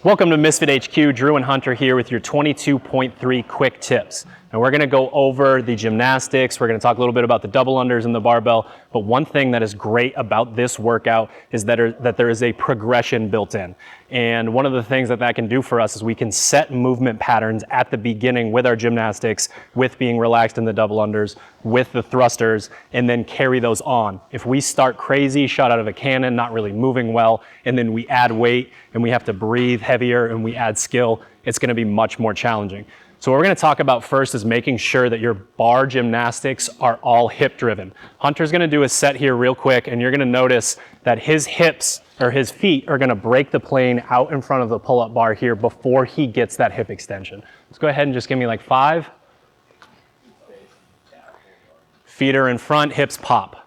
Welcome to Misfit HQ, Drew and Hunter here with your 22.3 quick tips. And we're gonna go over the gymnastics, we're gonna talk a little bit about the double unders and the barbell, but one thing that is great about this workout is that there is a progression built in. And one of the things that can do for us is we can set movement patterns at the beginning with our gymnastics, with being relaxed in the double unders, with the thrusters, and then carry those on. If we start crazy, shot out of a cannon, not really moving well, and then we add weight and we have to breathe heavier and we add skill, it's gonna be much more challenging. So what we're gonna talk about first is making sure that your bar gymnastics are all hip driven. Hunter's gonna do a set here real quick, and you're gonna notice that his hips or his feet are gonna break the plane out in front of the pull-up bar here before he gets that hip extension. Let's go ahead and just give me like 5. Feet are in front, hips pop.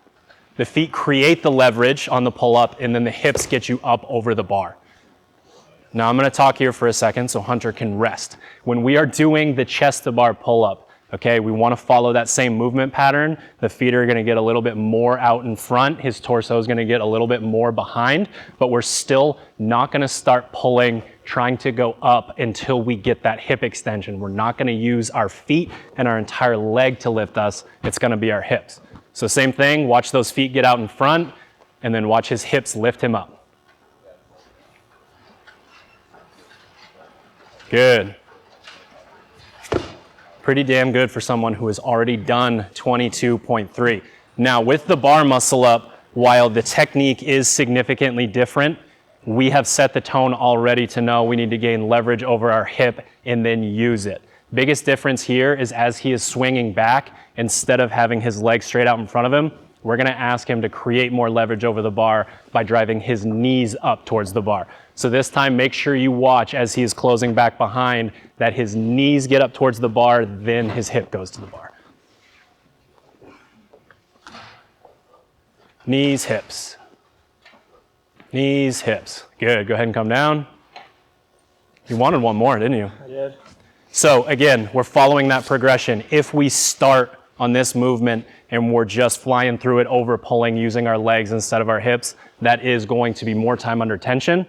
The feet create the leverage on the pull-up, and then the hips get you up over the bar. Now I'm gonna talk here for a second so Hunter can rest. When we are doing the chest to bar pull-up, okay, we wanna follow that same movement pattern. The feet are gonna get a little bit more out in front. His torso is gonna get a little bit more behind, but we're still not gonna start pulling, trying to go up until we get that hip extension. We're not gonna use our feet and our entire leg to lift us. It's gonna be our hips. So same thing, watch those feet get out in front, and then watch his hips lift him up. Good. Pretty damn good for someone who has already done 22.3. Now with the bar muscle up, while the technique is significantly different, we have set the tone already to know we need to gain leverage over our hip and then use it. Biggest difference here is as he is swinging back, instead of having his legs straight out in front of him, we're gonna ask him to create more leverage over the bar by driving his knees up towards the bar. So this time, make sure you watch as he is closing back behind that his knees get up towards the bar, then his hip goes to the bar. Knees, hips. Knees, hips. Good, go ahead and come down. You wanted one more, didn't you? I did. So again, we're following that progression. If we start on this movement and we're just flying through it, over pulling, using our legs instead of our hips, that is going to be more time under tension.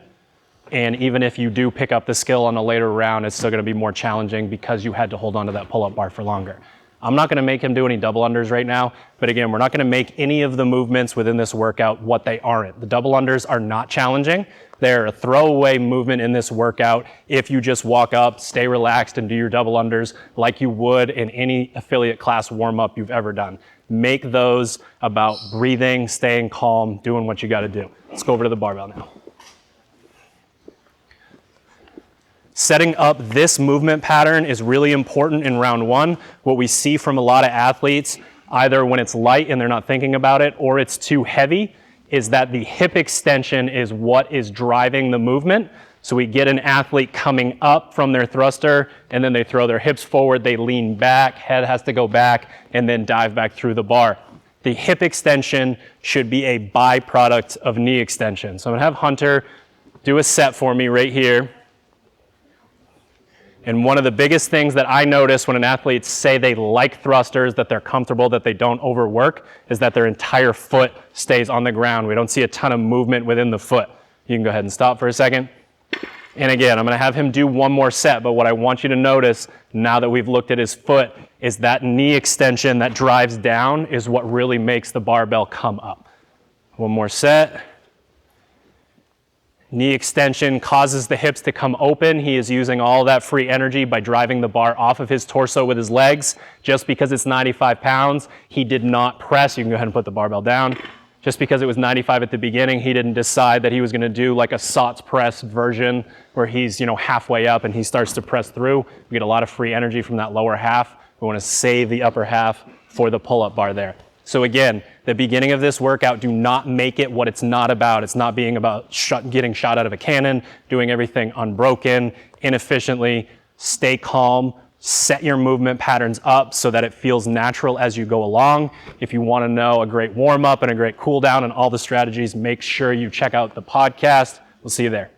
And even if you do pick up the skill on a later round, it's still gonna be more challenging because you had to hold onto that pull-up bar for longer. I'm not gonna make him do any double unders right now, but again, we're not gonna make any of the movements within this workout what they aren't. The double unders are not challenging. They're a throwaway movement in this workout if you just walk up, stay relaxed, and do your double unders like you would in any affiliate class warm-up you've ever done. Make those about breathing, staying calm, doing what you gotta do. Let's go over to the barbell now. Setting up this movement pattern is really important in round one. What we see from a lot of athletes, either when it's light and they're not thinking about it, or it's too heavy, is that the hip extension is what is driving the movement. So we get an athlete coming up from their thruster, and then they throw their hips forward, they lean back, head has to go back, and then dive back through the bar. The hip extension should be a byproduct of knee extension. So I'm gonna have Hunter do a set for me right here. And one of the biggest things that I notice when an athlete say they like thrusters, that they're comfortable, that they don't overwork, is that their entire foot stays on the ground. We don't see a ton of movement within the foot. You can go ahead and stop for a second. And again, I'm gonna have him do one more set, but what I want you to notice now that we've looked at his foot is that knee extension that drives down is what really makes the barbell come up. One more set. Knee extension causes the hips to come open. He is using all that free energy by driving the bar off of his torso with his legs. Just because it's 95 pounds, he did not press. You can go ahead and put the barbell down. Just because it was 95 at the beginning, he didn't decide that he was gonna do like a SOTS press version where he's halfway up and he starts to press through. We get a lot of free energy from that lower half. We wanna save the upper half for the pull-up bar there. So again, the beginning of this workout, do not make it what it's not about. It's not being about getting shot out of a cannon, doing everything unbroken, inefficiently. Stay calm, set your movement patterns up so that it feels natural as you go along. If you wanna know a great warm-up and a great cool down and all the strategies, make sure you check out the podcast. We'll see you there.